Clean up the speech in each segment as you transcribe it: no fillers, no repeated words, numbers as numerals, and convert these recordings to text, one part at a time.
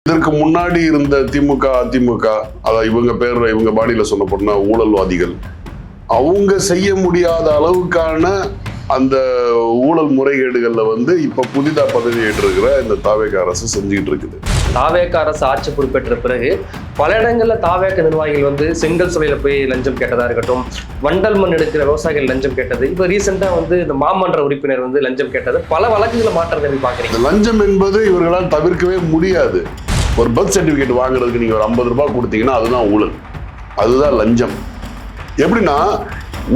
இதற்கு முன்னாடி இருந்த திமுக அதிமுக அதான் இவங்க பாணியில சொன்ன போனா ஊழல்வாதிகள் அவங்க செய்ய முடியாத அளவுக்கான அந்த ஊழல் முறைகேடுகள்ல இப்ப புதிதா பதவி ஏற்றிருக்கிற இந்த தாவேக அரசு செஞ்சுட்டு இருக்குது. தாவேக அரசு ஆட்சி பொறுப்பேற்ற பிறகு பல இடங்கள்ல தாவேக நிர்வாகிகள் செங்கல் சூளையில போய் லஞ்சம் கேட்டதா இருக்கட்டும், வண்டல் மண் எடுக்கிற விவசாயிகள் லஞ்சம் கேட்டது, இப்ப ரீசெண்டா இந்த மாமன்ற உறுப்பினர் லஞ்சம் கேட்டது, பல வழக்குகளை மாற்றத்தை பாக்குறீங்க. லஞ்சம் என்பது இவர்களால் தவிர்க்கவே முடியாது. ஒரு பர்த் சர்டிபிகேட் வாங்குறதுக்கு நீங்க ஒரு 50 ரூபாய் கொடுத்தீங்கன்னா அதுதான் ஊழல், அதுதான் லஞ்சம். எப்படின்னா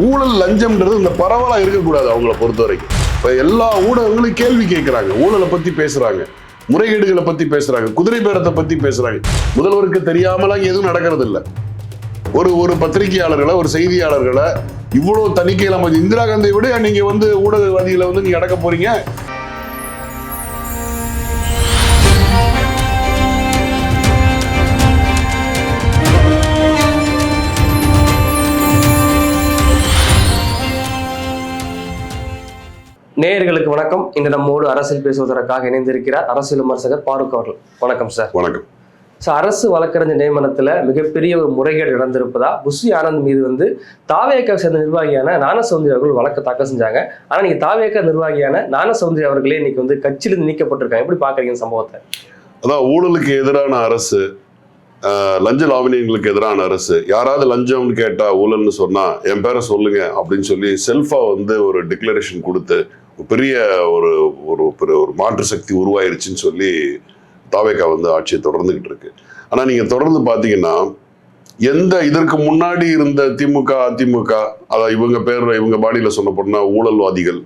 ஊழல் லஞ்சம்ன்றது இந்த பரவலா இருக்கக்கூடாது. அவங்கள பொறுத்த வரைக்கும் இப்ப எல்லா ஊடகங்களும் கேள்வி கேட்கிறாங்க, ஊழலை பத்தி பேசுறாங்க, முறைகேடுகளை பத்தி பேசுறாங்க, குதிரை பேரத்தை பத்தி பேசுறாங்க. முதல்வருக்கு தெரியாமலாம் எதுவும் நடக்கிறது இல்லை. ஒரு பத்திரிகையாளர்களை ஒரு செய்தியாளர்களை இவ்வளவு தணிக்கையில இந்திரா காந்தியை விட நீங்க ஊடகவாதிகளை நீங்க அடக்க போறீங்க. நேயர்களுக்கு வணக்கம். இன்று நம்மோடு அரசியல் பேசுவதற்காக இணைந்திருக்கிறார் அரசியல் விமர்சகர் பாருக் அவர்கள். வணக்கம் சார். வணக்கம். அரசு வழக்கறிஞர் நியமனத்துல மிகப்பெரிய ஒரு முறைகேடு நடந்திருப்பதா புஷி ஆனந்த் மீது தாவேக சேர்ந்த நிர்வாகியான ஞானசௌந்தரி அவர்கள் வழக்கு தாக்கல் செஞ்சாங்க. ஆனா நீங்க தாவேக நிர்வாகியான ஞானசௌந்தரி அவர்களே இன்னைக்கு கட்சியிலிருந்து நீக்கப்பட்டிருக்காங்க. எப்படி பாக்குறீங்க சம்பவத்தை? அதான் ஊழலுக்கு எதிரான அரசு, லஞ்ச லாவணியங்களுக்கு எதிரான அரசு. யாராவது லஞ்சம்னு கேட்டா ஊழல்னு சொன்னா என் பேரை சொல்லுங்க அப்படின்னு சொல்லி செல்ஃபா ஒரு டிக்ளரேஷன் கொடுத்து பெரிய ஒரு மாற்று சக்தி உருவாயிருச்சுன்னு சொல்லி தாவேகா ஆட்சியை தொடர்ந்துகிட்டு இருக்கு. ஆனா நீங்க தொடர்ந்து பாத்தீங்கன்னா இதற்கு முன்னாடி இருந்த திமுக அதிமுக அதான் இவங்க பாணியில சொன்ன போனா ஊழல்வாதிகள்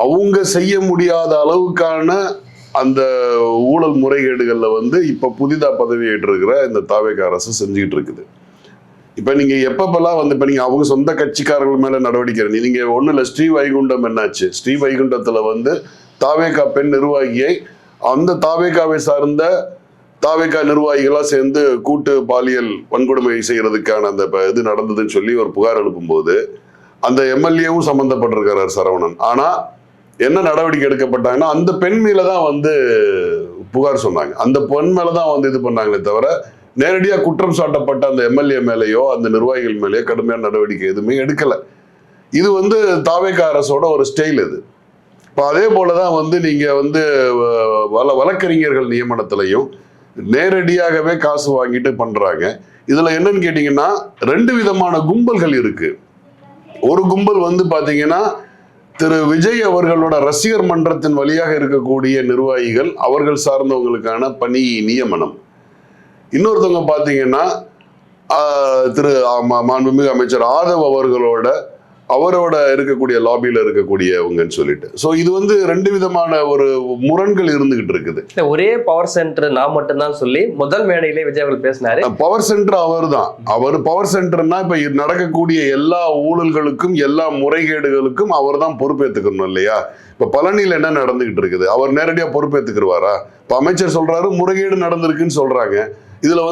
அவங்க செய்ய முடியாத அளவுக்கான அந்த ஊழல் முறைகேடுகள்ல இப்ப புதிதா பதவி ஏற்றிருக்கிற இந்த தாவேக அரசு செஞ்சுக்கிட்டு இருக்குது. இப்ப நீங்க எப்பப்பெல்லாம் இப்ப நீங்க அவங்க சொந்த கட்சிக்காரர்கள் மேல நடவடிக்கை நீங்க ஒண்ணு இல்ல. ஸ்ரீவைகுண்டம் என்னாச்சு? ஸ்ரீவைகுண்டத்துல தாவேகா பெண் நிர்வாகியை அந்த தாவேகாவை சார்ந்த தாவேகா நிர்வாகிகளா சேர்ந்து கூட்டு பாலியல் வன்கொடுமை செய்யறதுக்கான அந்த இது நடந்ததுன்னு சொல்லி ஒரு புகார் எழுப்பும் போது அந்த எம்எல்ஏவும் சம்பந்தப்பட்டிருக்கிறார் சரவணன். ஆனா என்ன நடவடிக்கை எடுக்கப்பட்டாங்கன்னா அந்த பெண் மேலதான் புகார் சொன்னாங்க. அந்த பெண் மேலதான் இது பண்ணாங்களே தவிர நேரடியா குற்றம் சாட்டப்பட்ட அந்த எம்எல்ஏ மேலேயோ அந்த நிர்வாகிகள் மேலேயோ கடுமையான நடவடிக்கை எதுவுமே எடுக்கல. இது தாவேகா அரசோட ஒரு ஸ்டைல் இது. இப்போ அதே போலதான் நீங்க வழக்கறிஞர்கள் நியமனத்திலையும் நேரடியாகவே காசு வாங்கிட்டு பண்றாங்க. இதுல என்னன்னு கேட்டீங்கன்னா 2 விதமான கும்பல்கள் இருக்கு. ஒரு கும்பல் பாத்தீங்கன்னா திரு விஜய் அவர்களோட ரசிகர் மன்றத்தின் வழியாக இருக்கக்கூடிய நிர்வாகிகள், அவர்கள் சார்ந்தவங்களுக்கான பணி நியமனம். இன்னொருத்தவங்க பாத்தீங்கன்னா திரு மாண்புமிகு அமைச்சர் ஆதவ் அவரோட இருக்கக்கூடிய லாபியில இருக்கக்கூடியவங்கன்னு சொல்லிட்டு. சோ இது 2 விதமான ஒரு முரண்கள் இருந்துகிட்டு இருக்குது. ஒரே பவர் சென்டர் நான் மட்டும்தான் சொல்லி முதல் மேடையிலே விஜய் அவர்கள் பேசினாரு. பவர் சென்டர் அவர் பவர் சென்டர்னா இப்ப நடக்கக்கூடிய எல்லா ஊழல்களுக்கும் எல்லா முறைகேடுகளுக்கும் அவர் தான் பொறுப்பேற்றுக்கணும் இல்லையா? இப்ப பழனியில என்ன நடந்துகிட்டு இருக்குது? அவர் நேரடியா பொறுப்பேற்றுக்குருவாரா? இப்ப அமைச்சர் சொல்றாரு முறைகேடு நடந்திருக்குன்னு சொல்றாங்க. இதுல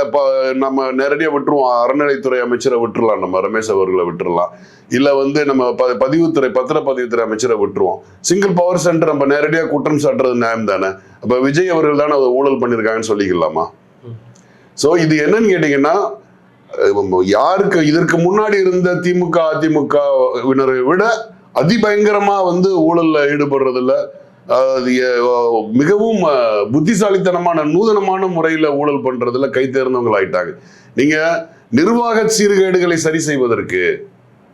இப்ப நம்ம நேரடியா விட்டுருவோம். அறநிலைத்துறை அமைச்சரை விட்டுறலாம், நம்ம ரமேஷ் அவர்களை விட்டுறலாம். இல்ல நம்ம பத்திரப்பதிவுத்துறை அமைச்சரை விட்டுருவோம். சிங்கிள் பவர் சென்டர் நம்ம நேரடியா குற்றம் சாட்டுறது நியாயம் தானே? அப்ப விஜய் அவர்கள் தானே அதை ஊழல் பண்ணிருக்காங்கன்னு சொல்லிக்கலாமா? சோ இது என்னன்னு கேட்டீங்கன்னா யாருக்கு இதற்கு முன்னாடி இருந்த திமுக அதிமுகவினரை விட அதிபயங்கரமா ஊழல்ல ஈடுபடுறதுல மிகவும் புத்திசாலித்தனமான நூதனமான முறையில ஊழல் பண்றதுல கை தேர்ந்தவங்க ஆயிட்டாங்க. நீங்க நிர்வாக சீர்கேடுகளை சரி செய்வதற்கு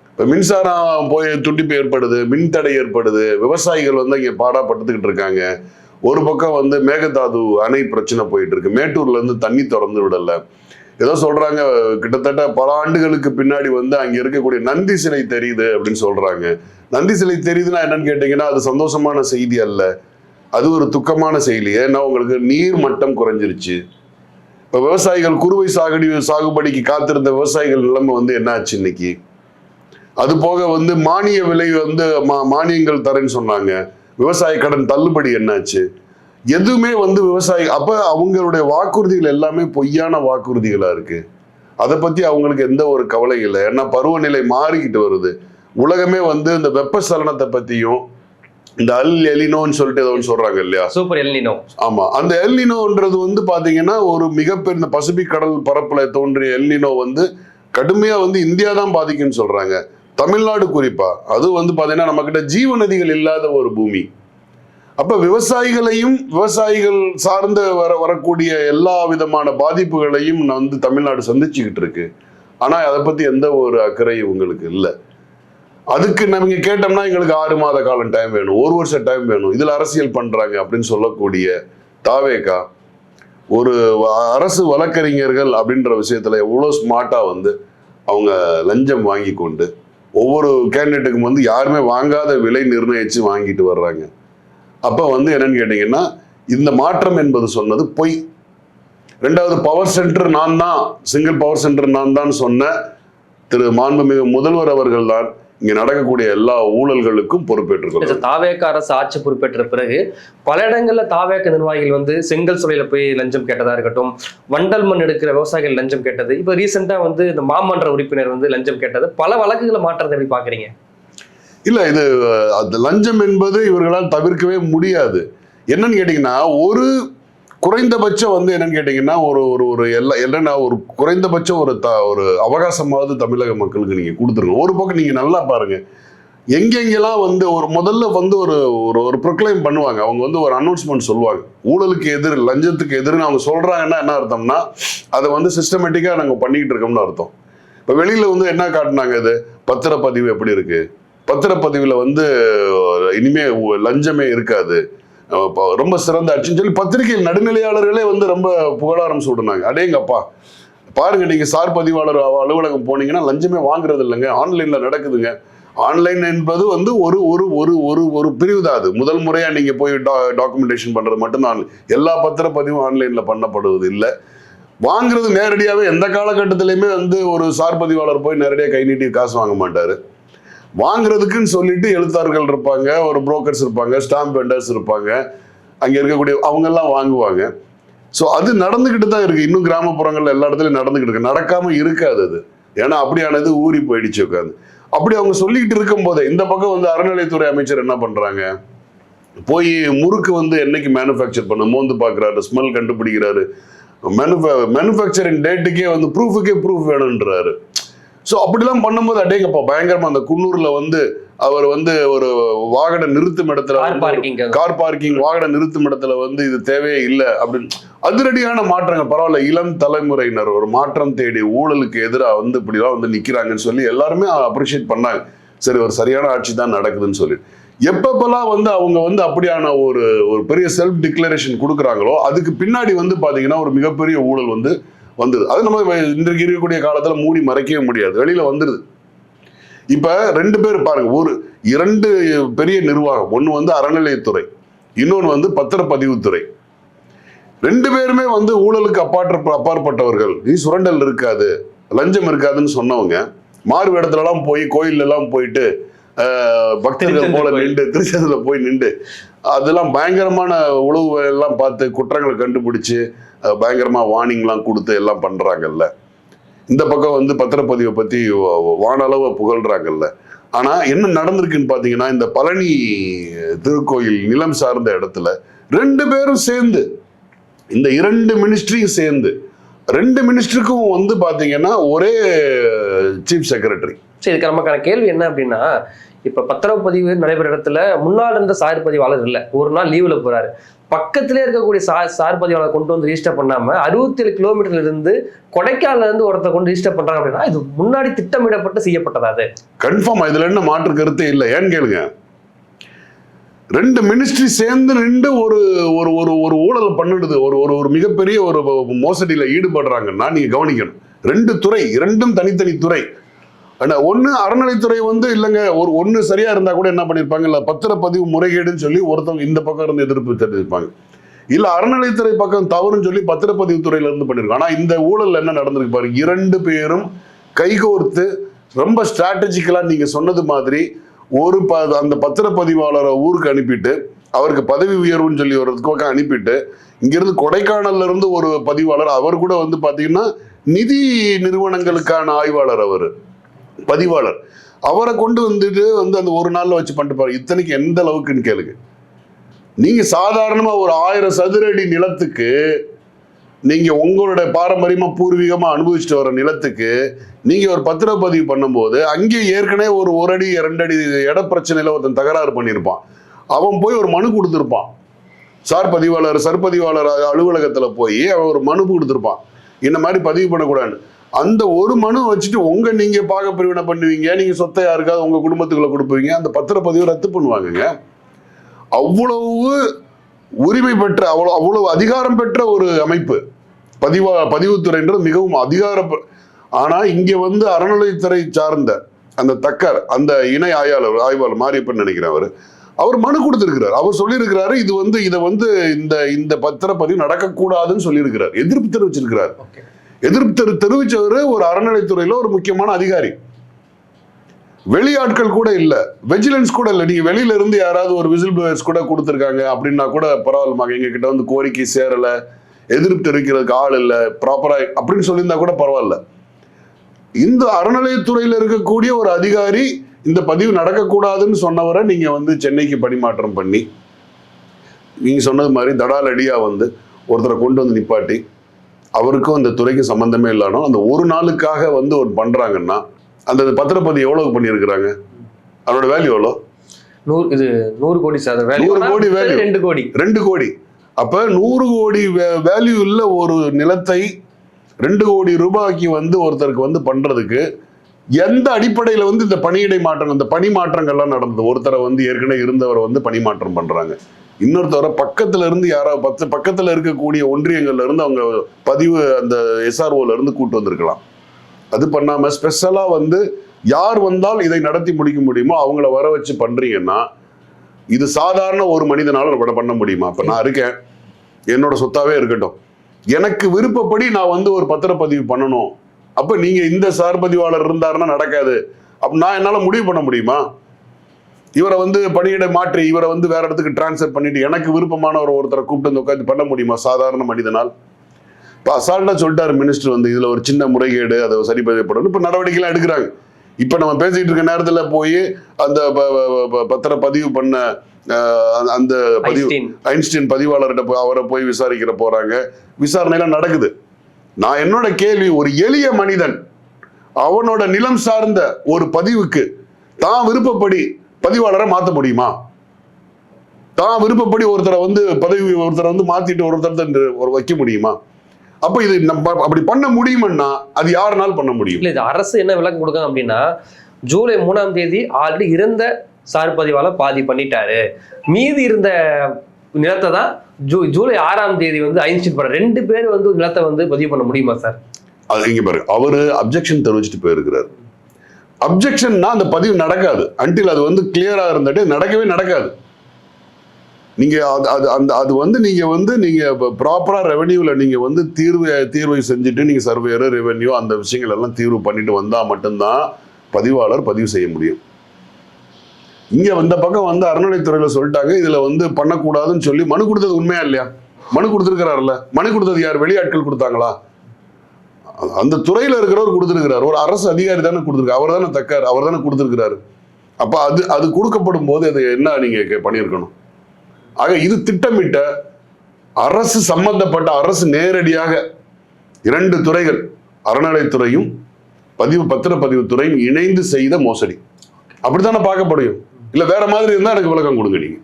இப்ப மின்சாரம் துண்டிப்பு ஏற்படுது, மின்தடை ஏற்படுது, விவசாயிகள் இங்க பாடாப்பட்டுக்கிட்டு இருக்காங்க. ஒரு பக்கம் மேகதாது அணை பிரச்சனை போயிட்டு இருக்கு, மேட்டூர்ல இருந்து தண்ணி திறந்து விடல. ஏதோ சொல்றாங்க கிட்டத்தட்ட பல ஆண்டுகளுக்கு பின்னாடி அங்க இருக்கக்கூடிய நந்தி சிலை தெரியுது அப்படின்னு சொல்றாங்க. நந்தி சிலை தெரியுதுன்னா என்னன்னு கேட்டீங்கன்னா அது சந்தோஷமான செய்தி அல்ல, அது ஒரு துக்கமான செய்தி. ஏன்னா உங்களுக்கு நீர் மட்டம் குறைஞ்சிருச்சு. இப்ப விவசாயிகள் குறுவை சாகுபடிக்கு காத்திருந்த விவசாயிகள் நிலைமை என்ன ஆச்சு இன்னைக்கு? அது போக மானிய விலை மானியங்கள் தரேன்னு சொன்னாங்க. விவசாய கடன் தள்ளுபடி என்னாச்சு? எதுவுமே விவசாயி அப்ப அவங்களுடைய வாக்குறுதிகள் எல்லாமே பொய்யான வாக்குறுதிகளா இருக்கு. அதை பத்தி அவங்களுக்கு எந்த ஒரு கவலை இல்லை. ஏன்னா பருவநிலை மாறிக்கிட்டு வருது. உலகமே இந்த வெப்பசலனத்தை பத்தியும் இந்த எலினோன்னு சொல்லிட்டு ஏதோ ஒன்று சொல்றாங்க இல்லையா, சூப்பர் எல்னினோ. ஆமா, அந்த எல்னினோன்றது வந்து பாத்தீங்கன்னா ஒரு மிகப்பெரிய இந்த பசிபிக் கடல் பரப்புல தோன்றிய எல்னினோ வந்து கடுமையா வந்து இந்தியா தான் பாதிக்கும்னு சொல்றாங்க. தமிழ்நாடு குறிப்பா அது வந்து பாத்தீங்கன்னா நம்ம கிட்ட ஜீவ நதிகள் இல்லாத ஒரு பூமி. அப்ப விவசாயிகளையும் விவசாயிகள் சார்ந்து வரக்கூடிய எல்லா விதமான பாதிப்புகளையும் வந்து தமிழ்நாடு சந்திச்சுக்கிட்டு இருக்கு. ஆனா அதை பத்தி எந்த ஒரு அக்கறையும் உங்களுக்கு இல்லை. அதுக்கு நம்ம கேட்டோம்னா எங்களுக்கு 6 மாத காலம் டைம் வேணும், 1 வருஷம் டைம் வேணும், இதுல அரசியல் பண்றாங்க அப்படின்னு சொல்லக்கூடிய தாவேகா ஒரு அரசு வழக்கறிஞர்கள் அப்படின்ற விஷயத்துல எவ்வளவு ஸ்மார்ட்டா வந்து அவங்க லஞ்சம் வாங்கி கொண்டு ஒவ்வொரு கேண்டிடேட்டுக்கும் வந்து யாருமே வாங்காத விலை நிர்ணயிச்சு வாங்கிட்டு வர்றாங்க. அப்ப வந்து என்னன்னு கேட்டீங்கன்னா இந்த மாற்றம் என்பது சொன்னது பொய். 2வது பவர் சென்டர் நான் தான், சிங்கிள் பவர் சென்டர் நான் தான் சொன்ன திரு மாண்புமிகு முதல்வர் அவர்கள் தான் இங்க நடக்கக்கூடிய எல்லா ஊழல்களுக்கும் பொறுப்பேற்றுக் தாவேக அரசு ஆட்சி பொறுப்பேற்ற பிறகு பல இடங்கள்ல தாவேக நிர்வாகிகள் வந்து செங்கல் சூளையில போய் லஞ்சம் கேட்டதா இருக்கட்டும், வண்டல் மண் எடுக்கிற விவசாயிகள் லஞ்சம் கேட்டது, இப்ப ரீசெண்டா வந்து இந்த மாமன்ற உறுப்பினர் வந்து லஞ்சம் கேட்டது, பல வழக்குகளை மாற்றத்தை எப்படி பாக்குறீங்க? இல்ல, இது லஞ்சம் என்பது இவர்களால் தவிர்க்கவே முடியாது. என்னன்னு கேட்டீங்கன்னா ஒரு குறைந்தபட்சம் வந்து என்னன்னு கேட்டீங்கன்னா ஒரு ஒரு என்னன்னா ஒரு குறைந்தபட்சம் ஒரு அவகாசமாவது தமிழக மக்களுக்கு நீங்க கொடுத்துருங்க. ஒரு பக்கம் நீங்க நல்லா பாருங்க, எங்கெங்கெல்லாம் வந்து ஒரு முதல்ல வந்து ஒரு ஒரு ப்ரொக்ளைம் பண்ணுவாங்க, அவங்க வந்து ஒரு அனௌன்ஸ்மெண்ட் சொல்லுவாங்க, ஊழலுக்கு எதிர் லஞ்சத்துக்கு எதிர்னு அவங்க சொல்றாங்கன்னா என்ன அர்த்தம்னா அதை வந்து சிஸ்டமேட்டிக்கா நாங்க பண்ணிக்கிட்டு இருக்கோம்னு அர்த்தம். இப்ப வெளியில வந்து என்ன காட்டினாங்க, இது பத்திரப்பதிவு எப்படி இருக்கு, பத்திரப்பதிவுல வந்து இனிமே லஞ்சமே இருக்காது, ரொம்ப சிறந்த ஆட்சின்னு சொல்லி பத்திரிகையில் நடுநிலையாளர்களே வந்து ரொம்ப புகழாரம் சூடுனாங்க. அடேங்கப்பா பாருங்க, நீங்க சார் பதிவாளர் அலுவலகம் போனீங்கன்னா லஞ்சமே வாங்குறது இல்லைங்க, ஆன்லைன்ல நடக்குதுங்க. ஆன்லைன் என்பது வந்து ஒரு ஒரு ஒரு ஒரு ஒரு பிரிவு தான். அது முதல் முறையா நீங்க போய் டாக்குமெண்டேஷன் பண்றது மட்டும்தான். எல்லா பத்திரப்பதிவும் ஆன்லைன்ல பண்ணப்படுவது இல்லை. வாங்குறது நேரடியாவே எந்த காலகட்டத்திலையுமே வந்து ஒரு சார் பதிவாளர் போய் நேரடியாக கை நீட்டி காசு வாங்க மாட்டாரு. வாங்குறதுக்குன்னு சொல்லிட்டு எழுத்தாளர்கள் இருப்பாங்க, ஒரு புரோக்கர்ஸ் இருப்பாங்க, ஸ்டாம்ப் வெண்டர்ஸ் இருப்பாங்க, அங்க இருக்கக்கூடிய அவங்க எல்லாம் வாங்குவாங்க. ஸோ அது நடந்துகிட்டு தான் இருக்கு. இன்னும் கிராமப்புறங்கள்ல எல்லா இடத்துலயும் நடந்துகிட்டு இருக்கு, நடக்காம இருக்காது அது. ஏன்னா அப்படியானது ஊறி போயிடுச்சு உட்காந்து. அப்படி அவங்க சொல்லிக்கிட்டு இருக்கும் போதே இந்த பக்கம் வந்து அறநிலையத்துறை அமைச்சர் என்ன பண்றாங்க, போய் முறுக்கு வந்து என்னைக்கு மேனுஃபேக்சர் பண்ண மோந்து பாக்குறாரு, ஸ்மெல் கண்டுபிடிக்கிறாரு, மேனுஃபேக்சரிங் டேட்டுக்கே வந்து ப்ரூஃபுக்கே ப்ரூஃப் வேணும்ன்றாரு. ஸோ அப்படிலாம் பண்ணும்போது அடேங்கப்பா பயங்கரமா அந்த குன்னூர்ல வந்து அவர் வந்து ஒரு வாகன நிறுத்தும் இடத்துல கார் பார்க்கிங் வாகன நிறுத்தும் இடத்துல வந்து இது தேவையே இல்லை அப்படின்னு அதிரடியான மாற்றங்கள். பரவாயில்ல, இளம் தலைமுறையினர் ஒரு மாற்றம் தேடி ஊழலுக்கு எதிராக வந்து இப்படிலாம் வந்து நிக்கிறாங்கன்னு சொல்லி எல்லாருமே அப்ரிஷியேட் பண்ணாங்க. சரி, ஒரு சரியான ஆட்சி தான் நடக்குதுன்னு சொல்லி. எப்பப்பெல்லாம் வந்து அவங்க வந்து அப்படியான ஒரு ஒரு பெரிய செல்ஃப் டிக்ளரேஷன் கொடுக்குறாங்களோ அதுக்கு பின்னாடி வந்து பாத்தீங்கன்னா ஒரு மிகப்பெரிய ஊழல் வந்து வந்தது. அது நம்ம இன்றைக்கு இருக்கக்கூடிய காலத்துல மூடி மறைக்கவே முடியாது, வெளியில வந்துருது. இப்ப 2 பேர் பாருங்க, 2 பெரிய நிர்வாகம், ஒண்ணு வந்து அறநிலையத்துறை, இன்னொன்னு வந்து பத்திரப்பதிவுத்துறை. 2 பேருமே வந்து ஊழலுக்கு அப்பாற்பட்டவர்கள். நீ சுரண்டல் இருக்காது, லஞ்சம் இருக்காதுன்னு சொன்னவங்க மாறு இடத்துல எல்லாம் போய் கோயில் எல்லாம் போயிட்டு பக்தர்கள் போல நின்று திருச்செந்தூர்ல போய் நின்று அதெல்லாம் பயங்கரமான உளவு எல்லாம் பார்த்து குற்றங்களை கண்டுபிடிச்சு பயங்கரமா வார்னிங்லாம் கொடுத்து எல்லாம் பண்றாங்கல்ல. இந்த பக்கம் வந்து பத்திரப்பதிவை பத்தி வானளவு புகழ்றாங்கல்ல. ஆனா என்ன நடந்திருக்குன்னு பாத்தீங்கன்னா இந்த பழனி திருக்கோயில் நிலம் சார்ந்த இடத்துல 2 பேரும் சேர்ந்து, இந்த 2 மினிஸ்ட்ரியும் சேர்ந்து 2 மினிஸ்டருக்கும் வந்து பாத்தீங்கன்னா ஒரே சீஃப் செக்ரட்டரி. சரி, இதுக்கு நமக்கான கேள்வி என்ன அப்படின்னா, இப்ப பத்திரப்பதிவு நடைபெற இடத்துல முன்னாள் இருந்த சார் பதிவாளர் இல்ல, ஒரு நாள் லீவ்ல போறாரு, பக்கத்திலே இருக்கக்கூடிய சார் பதிவாளர் கொண்டு வந்து ரிஜிஸ்டர் பண்ணாம 67 கிலோமீட்டர்ல இருந்து கொடைக்கானல்ல இருந்து ஒருத்தர் கொண்டு ரிஜிஸ்டர் பண்றாங்க அப்படின்னா இது முன்னாடி திட்டமிடப்பட்டு செய்யப்பட்டதா? அது கன்ஃபார்ம், இதுல என்ன மாற்று கருத்து இல்லை. ஏன்னு கேளுங்க, 2 மினிஸ்ட்ரி சேர்ந்து நின்று ஒரு ஒரு ஒரு ஒரு ஊழல் பண்ணிடுது, ஒரு ஒரு மிகப்பெரிய ஒரு மோசடியில ஈடுபடுறாங்கன்னா நீங்க கவனிக்கணும். 2 துறை, 2ம் தனித்தனி துறை. ஒண்ணு அறநிலைத்துறை வந்து இல்லைங்க, ஒண்ணு சரியா இருந்தா கூட என்ன பண்ணிருப்பாங்க, இல்ல பத்திரப்பதிவு முறைகேடுன்னு சொல்லி ஒருத்தவங்க இந்த பக்கம் இருந்து எதிர்ப்பு தெரிவிப்பாங்க, இல்ல அறநிலைத்துறை பக்கம் தவறுன்னு சொல்லி பத்திரப்பதிவு துறையில இருந்து பண்ணிருக்காங்க. ஆனா இந்த ஊழல் என்ன நடந்திருக்கு பாருங்க, 2 பேரும் கைகோர்த்து ரொம்ப ஸ்ட்ராட்டஜிக்கலா நீங்க சொன்னது மாதிரி அந்த பத்திரப்பதிவாளரை ஊருக்கு அனுப்பிட்டு அவருக்கு பதவி உயர்வுன்னு சொல்லி ஒரு பக்கம் அனுப்பிட்டு இங்கிருந்து கொடைக்கானல்ல இருந்து ஒரு பதிவாளர், அவர் கூட வந்து பாத்தீங்கன்னா நிதி நிறுவனங்களுக்கான ஆய்வாளர், அவரு பதிவாளர், அவரை கொண்டு வந்துட்டு அந்த ஒரு நாள்ல வச்சு பண்ணிட்டு பாரு. இத்தனைக்கு எந்த அளவுக்குன்னு கேளுங்க. நீங்க சாதாரணமா ஒரு 1000 சதுர அடி நிலத்துக்கு, நீங்க உங்களுடைய பாரம்பரியமா பூர்வீகமா அனுபவிச்சுட்டு வர நிலத்துக்கு நீங்க ஒரு பத்திரப்பதிவு பண்ணும்போது அங்கே ஏற்கனவே ஒரு அடி 2 அடி இட பிரச்சனையில ஒருத்தன் தகராறு பண்ணியிருப்பான். அவன் போய் ஒரு மனு கொடுத்துருப்பான். சர்பதிவாளர் அலுவலகத்துல போய் அவன் ஒரு மனு கொடுத்துருப்பான், இந்த மாதிரி பதிவு பண்ணக்கூடாது. அந்த ஒரு மனு வச்சுட்டு நீங்க பாக பிரிவினை பண்ணுவீங்க, நீங்க சொத்தை யாருக்காவது உங்க குடும்பத்துக்குள்ள கொடுப்பீங்க, அந்த பத்திரப்பதிவை ரத்து பண்ணுவாங்க. அவ்வளவு உரிமை பெற்ற, அவ்வளவு அதிகாரம் பெற்ற ஒரு அமைப்பு பதிவுத்துறைன்றது, மிகவும் ஆனா இங்க அறநிலையத்துறை சார்ந்த அந்த தக்கர், அந்த இணை ஆய்வாளர் மாரியப்பன் நினைக்கிறேன், அவர் மனு கொடுத்திருக்கிறார். அவர் சொல்லியிருக்கிறாரு இதை இந்த பத்திரப்பதிவு நடக்கக்கூடாதுன்னு சொல்லியிருக்கிறார். எதிர்ப்பு தெரிவிச்சிருக்கிறார். எதிர்ப்பு தெரிவிச்சவரு ஒரு அறநிலைத்துறையில ஒரு முக்கியமான அதிகாரி. வெளியாட்கள் கூட இல்ல, வெஜிலன்ஸ் கூட இல்ல. நீங்க வெளியில இருந்து யாராவது ஒரு விசில் ப்ளோயர்ஸ் கூட கொடுத்துருக்காங்க அப்படின்னா கூட பரவாயில்லமா, எங்க கிட்ட கோரிக்கை சேரல, எதிர்ப்பு தெரிவிக்கிறதுக்கு ஆள் இல்ல ப்ராப்பரா அப்படின்னு சொல்லியிருந்தா கூட பரவாயில்ல. இந்த அறநிலையத்துறையில இருக்கக்கூடிய ஒரு அதிகாரி இந்த பதிவு நடக்கக்கூடாதுன்னு சொன்னவரை நீங்க சென்னைக்கு பணிமாற்றம் பண்ணி, நீங்க சொன்னது மாதிரி தடாலடியா ஒருத்தரை கொண்டு நிப்பாட்டி, அவருக்கும் அந்த துறைக்கு சம்பந்தமே இல்லாமல் அந்த ஒரு நாளுக்காக ஒரு பண்றாங்கன்னா, அந்த பத்திரப்பதிவு எவ்வளவு பண்ணியிருக்கிறாங்க, அதோட வேல்யூ எவ்வளோ? 100 கோடி சார். 100 கோடி வேல்யூ, 2 கோடி. அப்ப 100 கோடி வேல்யூ இல்ல ஒரு நிலத்தை 2 கோடி ரூபாய்க்கு ஒருத்தருக்கு பண்றதுக்கு எந்த அடிப்படையில இந்த பணியிடை மாற்றம், இந்த பணி மாற்றங்கள்லாம் நடந்தது? ஒருத்தரை ஏற்கனவே இருந்தவரை பணி மாற்றம் பண்றாங்க, இன்னொருத்தவரை பக்கத்துல இருந்து யாராவது பக்கத்துல இருக்கக்கூடிய ஒன்றியங்கள்ல இருந்து அவங்க பதிவு அந்த SROல இருந்து கூட்டு வந்திருக்கலாம். அது பண்ணாம ஸ்பெஷலா யார் வந்தால் இதை நடத்தி முடிக்க முடியுமோ அவங்கள வர வச்சு பண்றீங்கன்னா, இது சாதாரண ஒரு மனிதனால பண்ண முடியுமா? இப்ப நான் இருக்கேன், என்னோட சொத்தாவே இருக்கட்டும், எனக்கு விருப்பப்படி நான் ஒரு பத்திரப்பதிவு பண்ணணும். அப்ப நீங்க இந்த சார்பதிவாளர் இருந்தாருன்னா நடக்காது. அப்ப நான் என்னால முடிவு பண்ண முடியுமா? இவரை பணியிட மாற்றி இவரை வேற இடத்துக்கு டிரான்ஸ்ஃபர் பண்ணிட்டு எனக்கு விருப்பமான ஒருத்தரை கூப்பிட்டு உட்காந்து பண்ண முடியுமா சாதாரண மனிதனால்? இப்ப அசால்ட்டா சொல்லிட்டாரு மினிஸ்டர், இதுல ஒரு சின்ன முறைகேடு, அதை சரி செய்யப்படணும், இப்ப நடவடிக்கைலாம் எடுக்கிறாங்க. இப்ப நம்ம பேசிட்டு இருக்க நேரத்துல போய் அந்த பத்திரப்பதிவு பண்ண அந்த ஐன்ஸ்டீன் பதிவாளர்கிட்ட அவரை போய் விசாரிக்கிற போறாங்க, விசாரணைலாம் நடக்குது. நான் என்னோட கேள்வி, ஒரு எளிய மனிதன் அவனோட நிலம் சார்ந்த ஒரு பதிவுக்கு தான் விருப்பப்படி பதிவாளரை மாற்ற முடியுமா? தான் விருப்பப்படி ஒருத்தரை ஒருத்தரை மாத்திட்டு ஒருத்தர் வைக்க முடியுமா? அப்ப இது நம்ம அப்படி பண்ண முடியும்னா அது யாருனாலும் பண்ண முடியும். இல்ல, இது அரசு என்ன விளக்கம் கொடுக்காங்க அப்படின்னா, ஜூலை 3ஆம் தேதி ஆல்ரெடி இருந்த சார்பதிவாளர் பாதி பண்ணிட்டாரு, மீதி இருந்த நிலத்தை தான் ஜூலை 6ஆம் தேதி ஐன்ஸ்டீன் பண்ற 2 பேர் நிலத்தை பதிவு பண்ண முடியுமா சார்? அது இங்க பாருங்க, அவரு அப்ஜெக்ஷன் தெரிவிச்சுட்டு போயிருக்கிறார். அப்ஜெக்ஷன்னா அந்த பதிவு நடக்காது அன்டில் அது கிளியரா இருந்துட்டு நடக்கவே நடக்காது. நீங்க அது நீங்க ப்ராப்பரா ரெவென்யூல நீங்க தீர்வை செஞ்சுட்டு நீங்க சர்வேயர் ரெவென்யூ அந்த விஷயங்கள் எல்லாம் தீர்வு பண்ணிட்டு வந்தா மட்டும்தான் பதிவாளர் பதிவு செய்ய முடியும். இங்க பக்கம் அறநிலைத்துறையில சொல்லிட்டாங்க இதுல பண்ணக்கூடாதுன்னு சொல்லி மனு கொடுத்தது உண்மையா இல்லையா? மனு கொடுத்திருக்கிறாருல்ல, மனு கொடுத்தது யார்? வெளியாட்கள் கொடுத்தாங்களா? அந்த துறையில இருக்கிறவர் கொடுத்திருக்கிறார், ஒரு அரசு அதிகாரி தானே கொடுத்திருக்காரு, அவர் தானே தக்கார், அவர் தானே கொடுத்திருக்கிறாரு. அப்ப அது கொடுக்கப்படும் போது அது என்ன நீங்க பண்ணியிருக்கணும்? ஆக இது திட்டமிட்ட அரசு சம்பந்தப்பட்ட அரசு நேரடியாக 2 துறைகள், அறநிலைத்துறையும் பத்திரப்பதிவு துறையும் இணைந்து செய்த மோசடி. அப்படித்தானே பார்க்கப்படும். இல்ல வேற மாதிரி இருந்தா எனக்கு விளக்கம் கொடுங்க நீங்க.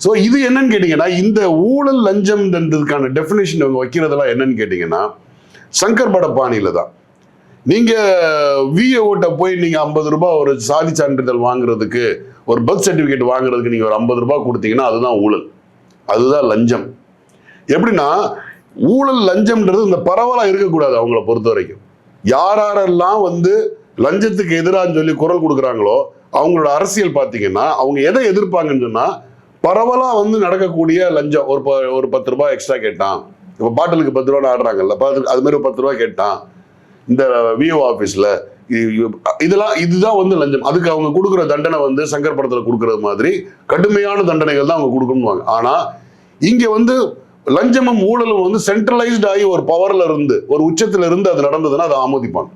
சோ இது என்னன்னு கேட்டீங்கன்னா, இந்த ஊழல் லஞ்சம்ன்றதுக்கான டெபினிஷன் இவங்க வைக்கிறதெல்லாம் என்னன்னு கேட்டீங்கன்னா, சங்கர் பட பாணியில தான். நீங்க விஏஓட்ட போய் நீங்க 50 ரூபாய் ஒரு சாதி சான்றிதழ் வாங்குறதுக்கு, ஒரு பர்த் சர்டிபிகேட் வாங்குறதுக்கு நீங்க ஒரு 50 ரூபாய் கொடுத்தீங்கன்னா அதுதான் ஊழல், அதுதான் லஞ்சம். எப்படின்னா ஊழல் லஞ்சம்ன்றது இந்த பரவலா இருக்கக்கூடாது. அவங்கள பொறுத்த வரைக்கும் யாரெல்லாம் லஞ்சத்துக்கு எதிரான்னு சொல்லி குரல் கொடுக்குறாங்களோ அவங்களோட அரசியல் பார்த்தீங்கன்னா அவங்க எதை எதிர்ப்பாங்கன்னு சொன்னா, பரவலா நடக்கக்கூடிய லஞ்சம். ஒரு 10 ரூபாய் எக்ஸ்ட்ரா கேட்டான், இப்ப பாட்டிலுக்கு 10 ரூபாய் ஆடுறாங்கல்ல, அது மாதிரி 10 ரூபாய் கேட்டான் இந்த விஓ ஆபீஸ்ல, இதுதான் லஞ்சம். அதுக்கு அவங்க கொடுக்குற தண்டனை சங்கர் படத்துல கொடுக்கறது மாதிரி கடுமையான தண்டனைகள் தான் அவங்க கொடுக்கணுவாங்க. ஆனா இங்க லஞ்சமும் ஊழலும் சென்ட்ரலைஸ்ட் ஆகி ஒரு பவர்ல இருந்து, ஒரு உச்சத்துல இருந்து அது நடந்ததுன்னா அதை ஆமோதிப்பாங்க.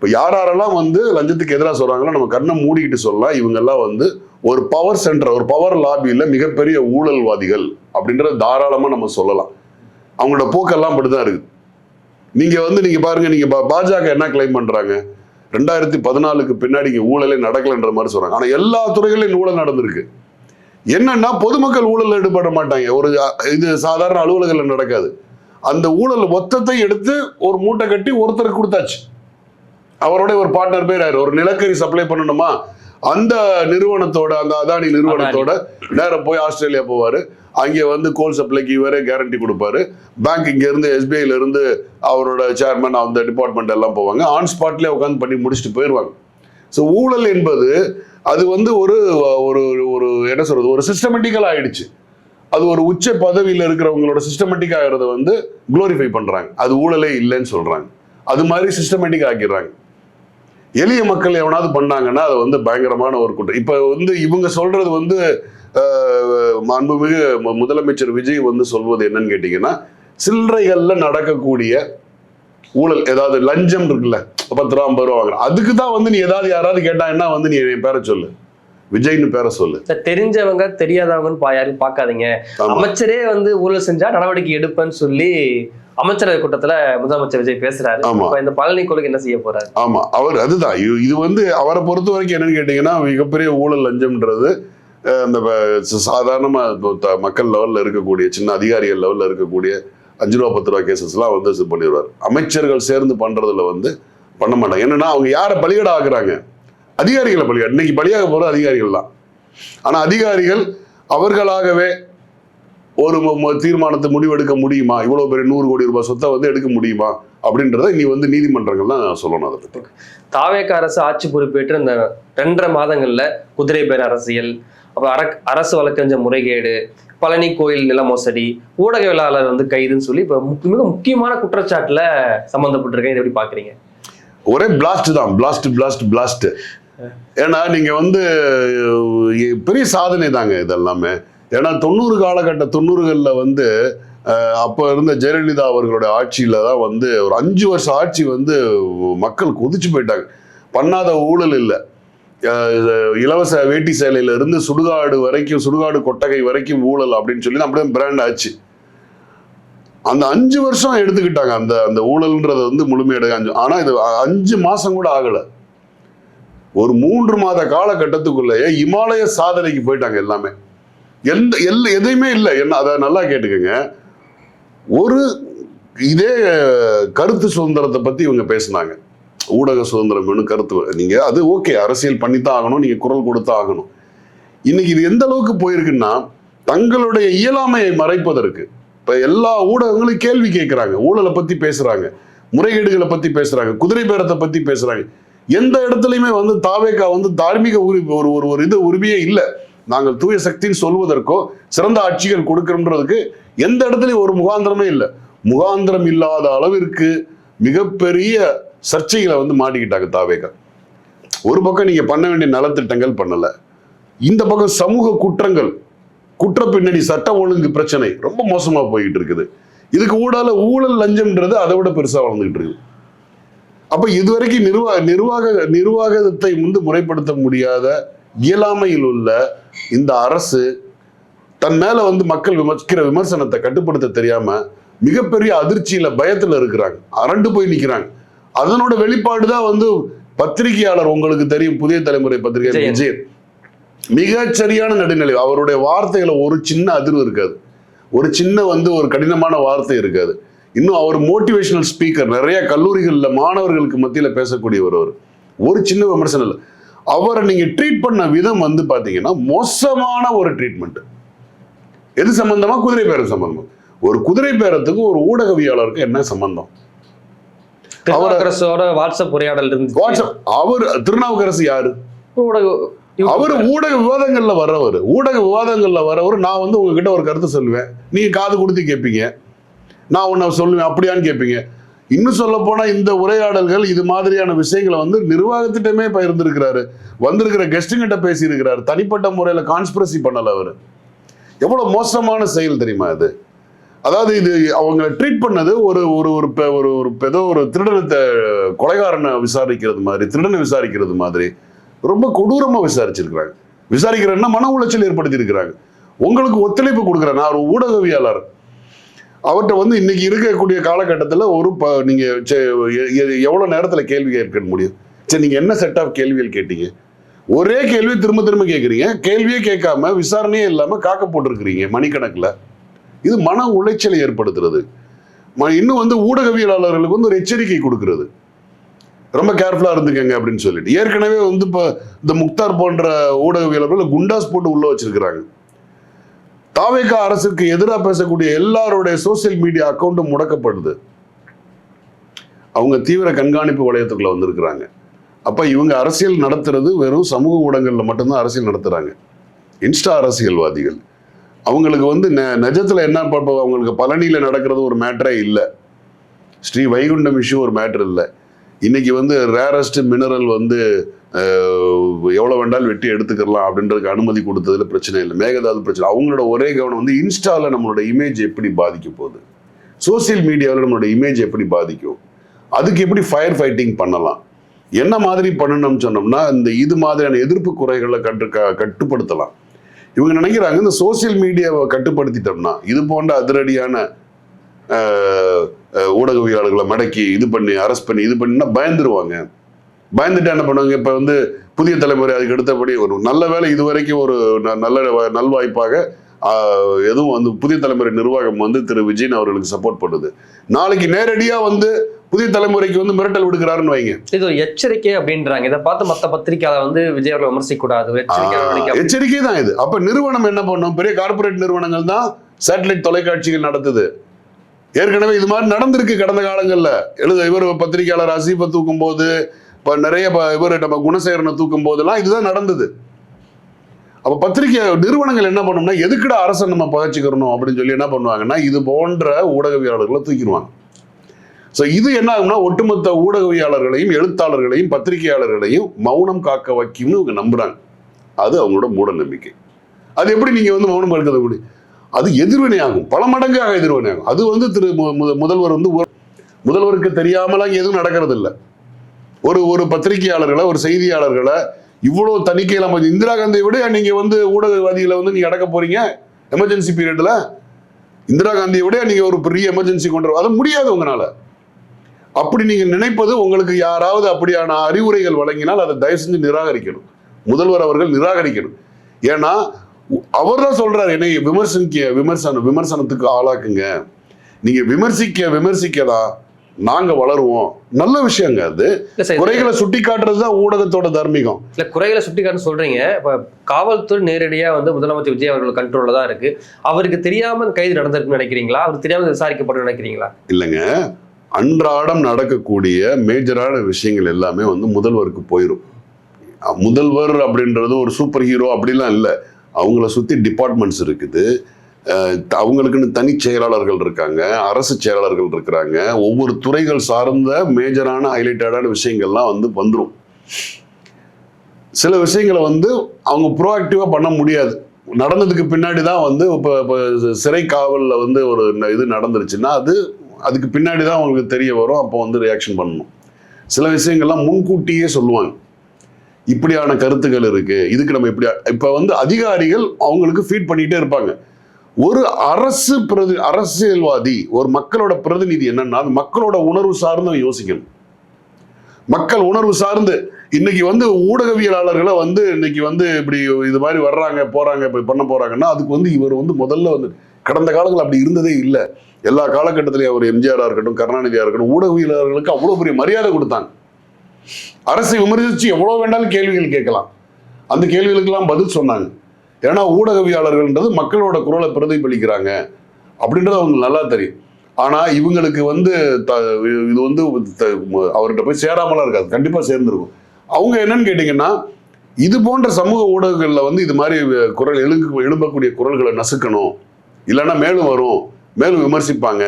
இப்போ யாரெல்லாம் வந்து லஞ்சத்துக்கு எதிராக சொல்றாங்களோ நம்ம கண்ணை மூடிக்கிட்டு சொல்லலாம், இவங்கெல்லாம் வந்து ஒரு பவர் சென்டர், ஒரு பவர் லாபியில் மிகப்பெரிய ஊழல்வாதிகள் அப்படின்றத தாராளமா நம்ம சொல்லலாம். அவங்களோட போக்கெல்லாம் அப்படிதான் இருக்கு. நீங்க பாருங்க, நீங்க பாஜக என்ன கிளைம் பண்றாங்க, 2014க்கு பின்னாடி இங்க ஊழலே நடக்கலன்ற மாதிரி சொல்றாங்க. ஆனா எல்லா துறைகளிலும் ஊழல் நடந்திருக்கு. என்னன்னா பொதுமக்கள் ஊழல் ஈடுபட மாட்டாங்க. ஒரு இது சாதாரண அலுவலகங்கள் நடக்காது. அந்த ஊழல் மொத்தத்தை எடுத்து ஒரு மூட்டை கட்டி ஒருத்தருக்கு கொடுத்தாச்சு. அவரோட ஒரு பார்ட்னர் பேர் யாரு, ஒரு நிலக்கரி சப்ளை பண்ணணுமா, அந்த நிறுவனத்தோட, அந்த அதானி நிறுவனத்தோட நேரம் போய் ஆஸ்திரேலியா போவாரு. அங்கே வந்து கோல் சப்ளைக்கு இவரே கேரண்டி கொடுப்பாரு. பேங்க் இங்க இருந்து SBIல இருந்து அவரோட சேர்மன் அந்த டிபார்ட்மெண்ட் எல்லாம் போவாங்க. ஆன் ஸ்பாட்லேயே உட்காந்து பண்ணி முடிச்சுட்டு போயிடுவாங்க. ஸோ ஊழல் என்பது அது வந்து ஒரு ஒரு என்ன சொல்றது, ஒரு சிஸ்டமேட்டிக்கல் ஆயிடுச்சு. அது ஒரு உச்ச பதவியில் இருக்கிறவங்களோட சிஸ்டமேட்டிக் ஆகிறத வந்து குளோரிஃபை பண்றாங்க. அது ஊழலே இல்லைன்னு சொல்றாங்க. அது மாதிரி சிஸ்டமேட்டிக் ஆக்கிடுறாங்க. எளிய மக்கள் எவனாவது பண்ணாங்கன்னா அது வந்து பயங்கரமான ஒரு குற்றம். இப்ப வந்து இவங்க சொல்றது வந்து மாண்புமிகு முதலமைச்சர் விஜய் வந்து சொல்வது என்னன்னு கேட்டீங்கன்னா, சில்லறைகள்ல நடக்கக்கூடிய ஊழல், ஏதாவது லஞ்சம் இருக்குல்ல, 10 ரூபா 50 ரூபா வாங்குற, அதுக்கு தான் வந்து நீ ஏதாவது யாராவது கேட்டாங்கன்னா வந்து நீ என் பேரை சொல்லு, விஜய்னு பேரை சொல்லு. தெரிஞ்சவங்க தெரியாதவங்கன்னு யாரும் பார்க்காதீங்க. அமைச்சரே வந்து ஊழல் செஞ்சா நடவடிக்கை எடுப்பேன்னு சொல்லி அமைச்சரவை கூட்டத்துல முதலமைச்சர் விஜய் பேசுறாரு. இந்த பழனி கோளுக்கு என்ன செய்ய போறாரு? ஆமா, அவர் அதுதான். இது வந்து அவரை பொறுத்த வரைக்கும் என்னன்னு கேட்டீங்கன்னா, மிகப்பெரிய ஊழல் லஞ்சம்ன்றது அந்த சாதாரணமா மக்கள் லெவல்ல இருக்கக்கூடிய சின்ன அதிகாரிகள் லெவல்ல இருக்கக்கூடிய 5 ரூபா 10 ரூபா கேசஸ்லாம் வந்து இது பண்ணிடுவார். அமைச்சர்கள் சேர்ந்து பண்றதுல வந்து பண்ண மாட்டாங்க. என்னன்னா அவங்க யாரை பலிகடா ஆகுறாங்க, அதிகாரிகளை பலிகடா. இன்னைக்கு பலியாக போறது அதிகாரிகள் தான். ஆனா அதிகாரிகள் அவர்களாகவே ஒரு தீர்மானத்தை முடிவெடுக்க முடியுமா, இவ்வளவு பெரிய 100 கோடி ரூபாய் சொத்தை வந்து எடுக்க முடியுமா அப்படின்றத நீ வந்து நீதிமன்றங்கள் தான் சொல்லணும். அதை பற்றி தாவேக அரசு ஆட்சி பொறுப்பேற்று இந்த 2.5 மாதங்கள்ல குதிரை பேர் அரசியல், அப்புறம் அரசு வழக்கறிஞர் முறைகேடு, பழனி கோயில் நில மோசடி, ஊடகவியலாளர் வந்து கைதுன்னு சொல்லி இப்ப மிக முக்கியமான குற்றச்சாட்டுல சம்பந்தப்பட்டிருக்கேன். எப்படி பாக்குறீங்க? ஒரே பிளாஸ்ட் தான், பிளாஸ்ட். ஏன்னா நீங்க வந்து பெரிய சாதனை தாங்க இதெல்லாமே. ஏன்னா 90களில் வந்து அப்ப இருந்த ஜெயலலிதா அவர்களுடைய ஆட்சியில தான் வந்து ஒரு 5 வருஷம் ஆட்சி வந்து மக்கள் கொதிச்சு போயிட்டாங்க. பண்ணாத ஊழல் இல்லை. இலவச வேட்டி சேலையில இருந்து சுடுகாடு வரைக்கும், சுடுகாடு கொட்டகை வரைக்கும் ஊழல் அப்படின்னு சொல்லி அப்படியே பிராண்ட் ஆச்சு. அந்த 5 வருஷம் எடுத்துக்கிட்டாங்க அந்த அந்த ஊழல்ன்றதை வந்து முழுமையடைய. ஆனா இது 5 மாசம் கூட ஆகல. ஒரு 3 மாத காலகட்டத்துக்குள்ளேயே இமாலய சாதனைக்கு போயிட்டாங்க எல்லாமே. எதையுமே இல்லை. என்ன அதை நல்லா கேட்டுக்கங்க. ஒரு இதே கருத்து சுதந்திரத்தை பத்தி இவங்க பேசினாங்க. ஊடக சுதந்திரம் கருத்து, நீங்க அது ஓகே, அரசியல் பண்ணித்தான் ஆகணும், நீங்க குரல் கொடுத்தா ஆகணும். இன்னைக்கு இது எந்த அளவுக்கு போயிருக்குன்னா, தங்களுடைய இயலாமையை மறைப்பதற்கு இப்ப எல்லா ஊடகங்களும் கேள்வி கேட்கிறாங்க, ஊழலை பத்தி பேசுறாங்க, முறைகேடுகளை பத்தி பேசுறாங்க, குதிரை பேரத்தை பத்தி பேசுறாங்க. எந்த இடத்துலயுமே வந்து தாவேகா வந்து தார்மீக உரிமையே இல்லை. நாங்கள் தூய சக்தின்னு சொல்வதற்கோ சிறந்த ஆட்சிகள் கொடுக்கிறோம்ன்றதுக்கு எந்த இடத்துலயும் ஒரு முகாந்திரமே இல்லை. முகாந்திரம் இல்லாத அளவிற்கு மிகப்பெரிய சர்ச்சைகளை வந்து மாட்டிக்கிட்டாங்க தாவேகா. ஒரு பக்கம் நீங்க பண்ண வேண்டிய நலத்திட்டங்கள் பண்ணல, இந்த பக்கம் சமூக குற்றங்கள், குற்ற பின்னணி, சட்ட ஒழுங்கு பிரச்சனை ரொம்ப மோசமா போய்கிட்டு இருக்குது. இதுக்கு ஊழல் லஞ்சம்ன்றது அதை விட பெருசா வளர்ந்துகிட்டு இருக்கு. அப்ப இதுவரைக்கும் நிர்வாகத்தை வந்து முறைப்படுத்த முடியாத இயலாமையில் உள்ள இந்த அரசு தன் மேல வந்து மக்கள் விமர்சிக்கிற விமர்சனத்தை கட்டுப்படுத்த தெரியாம மிகப்பெரிய அதிர்ச்சியில, பயத்துல இருக்கிறாங்க, அரண்டு போய் நிக்கிறாங்க. அதனோட வெளிப்பாடுதான் வந்து பத்திரிகையாளர், உங்களுக்கு தெரியும், புதிய தலைமுறை பத்திரிகை விஜயன், மிகச்சரியான நடுநிலை. அவருடைய வார்த்தைகளை ஒரு சின்ன அதிர்வு இருக்காது, ஒரு சின்ன வந்து ஒரு கடினமான வார்த்தை இருக்காது. இன்னும் அவர் மோட்டிவேஷனல் ஸ்பீக்கர், நிறைய கல்லூரிகள்ல மாணவர்களுக்கு மத்தியில பேசக்கூடியவர். அவர் ஒரு சின்ன விமர்சனம் இல்லை. அவரை நீங்க ட்ரீட் பண்ண விதம் வந்து பாத்தீங்கன்னா மோசமான ஒரு ட்ரீட்மெண்ட். எது சம்பந்தமா? குதிரை பேரம் சம்பந்தம். ஒரு குதிரை பேரத்துக்கு ஒரு ஊடகவியாளருக்கு என்ன சம்பந்தம்? வாட்ஸ்அப் உரையாடல் இருந்து, அவர் திருநாவுக்கரசு யாரு? அவர் ஊடக விவாதங்கள்ல வர்றவர். நான் வந்து உங்ககிட்ட ஒரு கருத்து சொல்லுவேன், நீங்க காது கொடுத்து கேட்பீங்க, நான் உன்னை சொல்லுவேன் அப்படியான்னு கேட்பீங்க. இன்னும் சொல்ல போனா இந்த உரையாடல்கள், இது மாதிரியான விஷயங்களை வந்து நிர்வாகத்திட்டமே பகிர்ந்திருக்கிறாரு, வந்திருக்கிற கெஸ்டுங்கிட்ட பேசியிருக்கிறாரு. தனிப்பட்ட முறையில கான்ஸ்பிரசி பண்ணல. அவரு எவ்வளவு மோசமான செயல் தெரியுமா இது? அதாவது இது அவங்க ட்ரீட் பண்ணது ஒரு ஒரு ஒரு ஒரு ஒரு ஏதோ ஒரு திருடனத்தை கொலைகாரனை விசாரிக்கிறது மாதிரி, திருடனை விசாரிக்கிறது மாதிரி ரொம்ப கொடூரமா விசாரிச்சிருக்கிறாங்க. விசாரிக்கிறேன்னா மன உளைச்சல் ஏற்படுத்தி இருக்கிறாங்க. உங்களுக்கு ஒத்துழைப்பு கொடுக்குறேன், நான் ஒரு ஊடகவியலாளர், அவர்கிட்ட வந்து இன்னைக்கு இருக்கக்கூடிய காலகட்டத்தில் ஒரு நீங்க எவ்வளவு நேரத்தில் கேள்வி கேட்க முடியும்? சரி, நீங்க என்ன செட் ஆஃப் கேள்விகள் கேட்டீங்க? ஒரே கேள்வி திரும்ப திரும்ப கேட்குறீங்க, கேள்வியே கேட்காம விசாரணையே இல்லாம காக்க போட்டிருக்கிறீங்க மணிக்கணக்கில். இது மன உளைச்சலை ஏற்படுத்துறது. இன்னும் வந்து ஊடகவியலாளர்களுக்கு வந்து ஒரு எச்சரிக்கை கொடுக்கிறது, ரொம்ப கேர்ஃபுல்லா இருந்துக்கங்க அப்படின்னு சொல்லிட்டு. ஏற்கனவே வந்து இப்போ இந்த முக்தார் போன்ற ஊடகவியலாளர்கள் குண்டாஸ் போட்டு உள்ள வச்சிருக்கிறாங்க. தாவேகா அரசுக்கு எதிராக பேசக்கூடிய எல்லாருடைய சோசியல் மீடியா அக்கௌண்ட்டும் முடக்கப்படுது. அவங்க தீவிர கண்காணிப்பு வளையத்துக்குள்ள வந்திருக்கிறாங்க. அப்ப இவங்க அரசியல் நடத்துறது வெறும் சமூக ஊடகங்கள்ல மட்டும்தான் அரசியல் நடத்துறாங்க. இன்ஸ்டா அரசியல்வாதிகள் அவங்களுக்கு வந்து நிஜத்துல என்ன பார்ப்போம், அவங்களுக்கு பழனியில நடக்கிறது ஒரு மேட்டரே இல்லை, ஸ்ரீ வைகுண்டம் இஷ்யூ ஒரு மேட்டர் இல்லை. இன்னைக்கு வந்து ரேரஸ்ட் மினரல் வந்து எவ்வளவு வேண்டாலும் வெட்டி எடுத்துக்கலாம் அப்படின்றதுக்கு அனுமதி கொடுத்ததுல பிரச்சனை இல்லை, மேகதாது பிரச்சனை. அவங்களோட ஒரே கவனம் வந்து இன்ஸ்டால நம்மளோட இமேஜ் எப்படி பாதிக்க போகுது, சோசியல் மீடியாவில் நம்மளோட இமேஜ் எப்படி பாதிக்கும், அதுக்கு எப்படி ஃபயர் ஃபைட்டிங் பண்ணலாம், என்ன மாதிரி பண்ணணும்னு சொன்னோம்னா இந்த இது மாதிரியான எதிர்ப்பு குறைகளை கட்டுப்படுத்தலாம். இவங்க நினைக்கிறாங்க இந்த சோசியல் மீடியாவை கட்டுப்படுத்திட்டோம்னா இது போன்ற அதிரடியான ஊடகவியலாளர்களை மடக்கி இது பண்ணி அரெஸ்ட் பண்ணி இது பண்ணினா பயந்துருவாங்க. பயந்துட்டு என்ன பண்ணுவாங்க, இப்ப வந்து புதிய தலைமுறை அதுக்கு அடுத்தபடி ஒரு நல்ல வேலை இதுவரைக்கும் ஒரு நல்ல நல்வாய்ப்பாக எதுவும் வந்து புதிய தலைமுறை நிர்வாகம் வந்து திரு விஜயன் அவர்களுக்கு சப்போர்ட் பண்ணுது. நாளைக்கு நேரடியா வந்து புதிய தலைமுறைக்கு வந்து மிரட்டல் விடுக்கிறாருன்னு வைங்க, இது ஒரு எச்சரிக்கை அப்படின்றாங்க. இதை பார்த்து மற்ற பத்திரிகையாளர் வந்து விஜய் அவர்களை விமர்சிக்க கூடாது, எச்சரிக்கை தான் இது. அப்ப நிறுவனம் என்ன பண்ணும், பெரிய கார்பரேட் நிறுவனங்கள் தான் சேட்டலைட் தொலைக்காட்சிகள் நடத்துது. ஏற்கனவே இது மாதிரி நடந்திருக்கு கடந்த காலங்கள்ல. இவர் பத்திரிகையாளர் அசீஃபை தூக்கும் போது, இப்ப நிறைய இவர் நம்ம குணசேகரனை தூக்கும் போதெல்லாம் இதுதான் நடந்தது. அப்ப பத்திரிகை நிறுவனங்கள் என்ன பண்ணும்னா எதுக்குடா அரசை நம்ம பகச்சிக்கிறணும் அப்படின்னு சொல்லி என்ன பண்ணுவாங்கன்னா இது போன்ற ஊடகவியலாளர்களை தூக்கிடுவாங்க. ஸோ இது என்ன ஆகும்னா ஒட்டுமொத்த ஊடகவியலாளர்களையும் எழுத்தாளர்களையும் பத்திரிகையாளர்களையும் மௌனம் காக்க வைக்கும்னு இவங்க நம்புறாங்க. அது அவங்களோட மூட நம்பிக்கை. அது எப்படி நீங்க வந்து மௌனம் இருக்கிறத முடியும்? அது எதிர்வினையாகும், பல மடங்காக எதிர்வினையாகும். அது வந்து திரு முதல்வர் வந்து முதல்வருக்கு தெரியாமலாம் எதுவும் நடக்கிறது இல்லை. ஒரு பத்திரிகையாளர்களை ஒரு செய்தியாளர்களை இவ்வளவு தணிக்கையில இந்திரா காந்தியை விட நீங்க வந்து ஊடகவாதிகளை வந்து நீங்க அடக்க போறீங்க எமர்ஜென்சி பீரியட்ல. இந்திரா காந்தியை விட நீங்க ஒரு பெரிய எமர்ஜென்சி கொண்டு வர முடியாது உங்களால. அப்படி நீங்க நினைப்பது உங்களுக்கு யாராவது அப்படியான அறிவுரைகள் வழங்கினால் அதை தயவு செஞ்சு நிராகரிக்கணும். முதல்வர் அவர்கள் நிராகரிக்கணும். ஏன்னா அவர் தான் சொல்றாரு என்னை விமர்சனத்துக்கு ஆளாக்குங்க, நீங்க விமர்சிக்கதான் நாங்க வளருவோம். நல்ல விஷயங்க அது. குறைகளை சுட்டி காட்டுறதுதான் ஊடகத்தோட தர்மீகம். இல்ல குறைகளை சுட்டி காட்டு சொல்றீங்க. இப்ப காவல்துறை நேரடியா வந்து முதலமைச்சர் விஜய் அவர்கள் கண்ட்ரோல்ல தான் இருக்கு. அவருக்கு தெரியாம கைது நடந்திருக்குன்னு நினைக்கிறீங்களா? அவருக்கு தெரியாம விசாரிக்கப்பட்டு நினைக்கிறீங்களா? இல்லைங்க, அன்றாடம் நடக்கக்கூடிய மேஜரான விஷயங்கள் எல்லாமே வந்து முதல்வருக்கு போயிடும். முதல்வர் அப்படின்றது ஒரு சூப்பர் ஹீரோ அப்படிலாம் இல்லை. அவங்கள சுத்தி டிபார்ட்மெண்ட்ஸ் இருக்குது, அவங்களுக்குன்னு தனி செயலாளர்கள் இருக்காங்க, அரசு செயலாளர்கள் இருக்கிறாங்க. ஒவ்வொரு துறைகள் சார்ந்த மேஜரான ஹைலைட்டடான விஷயங்கள்லாம் வந்து வந்துடும். சில விஷயங்களை வந்து அவங்க ப்ரோஆக்டிவா பண்ண முடியாது. நடந்ததுக்கு பின்னாடி தான் வந்து இப்போ சிறை காவலில் வந்து ஒரு இது நடந்துருச்சுன்னா அதுக்கு பின்னாடி தான் அவங்களுக்கு தெரிய வரும். அப்போ வந்து ரியாக்ஷன் பண்ணணும். சில விஷயங்கள்லாம் முன்கூட்டியே சொல்லுவாங்க, இப்படியான கருத்துக்கள் இருக்கு, இதுக்கு நம்ம இப்ப வந்து அதிகாரிகள் அவங்களுக்கு ஃபீட் பண்ணிட்டே இருப்பாங்க. ஒரு அரசியல்வாதி ஒரு மக்களோட பிரதிநிதி என்னன்னா மக்களோட உணர்வு சார்ந்து யோசிக்கணும். மக்கள் உணர்வு சார்ந்து இன்னைக்கு வந்து ஊடகவியலாளர்களை வந்து இன்னைக்கு வந்து இப்படி இது மாதிரி வர்றாங்க போறாங்க இப்ப பண்ண போறாங்கன்னா அதுக்கு வந்து இவர் வந்து முதல்ல வந்து கடந்த காலங்கள் அப்படி இருந்ததே இல்லை. எல்லா காலகட்டத்திலையும் அவர் எம்ஜிஆரா இருக்கட்டும் கருணாநிதியா இருக்கட்டும் ஊடகவியலாளர்களுக்கு அவ்வளவு பெரிய மரியாதை கொடுத்தாங்க. அரசை விமர்சிச்சு எவ்வளவு வேண்டாலும் கேள்விகள் கேட்கலாம், அந்த கேள்விகளுக்கெல்லாம் பதில் சொன்னாங்க. ஏன்னா ஊடகவியலாளர்கள்ன்றது மக்களோட குரலை பிரதிபலிக்கிறாங்க அப்படின்றது அவங்களுக்கு நல்லா தெரியும். ஆனா இவங்களுக்கு வந்து இது வந்து அவர்கிட்ட போய் சேராமலாம் இருக்காது, கண்டிப்பா சேர்ந்துருக்கும். அவங்க என்னன்னு கேட்டீங்கன்னா இது போன்ற சமூக ஊடகங்கள்ல வந்து இது மாதிரி குரல் எழும்பக்கூடிய குரல்களை நசுக்கணும், இல்லைன்னா மேலும் வரும், மேலும் விமர்சிப்பாங்க,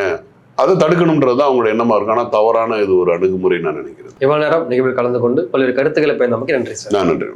அதை தடுக்கணும்ன்றது அவங்களோட எண்ணமா இருக்கும். ஆனா தவறான இது ஒரு அணுகுமுறை நான் நினைக்கிறேன். இவ்வளவு நேரம் நிகழ்வில் கலந்து கொண்டு பல்வேறு கருத்துக்களை நமக்கு நன்றி சார். நான் நன்றி.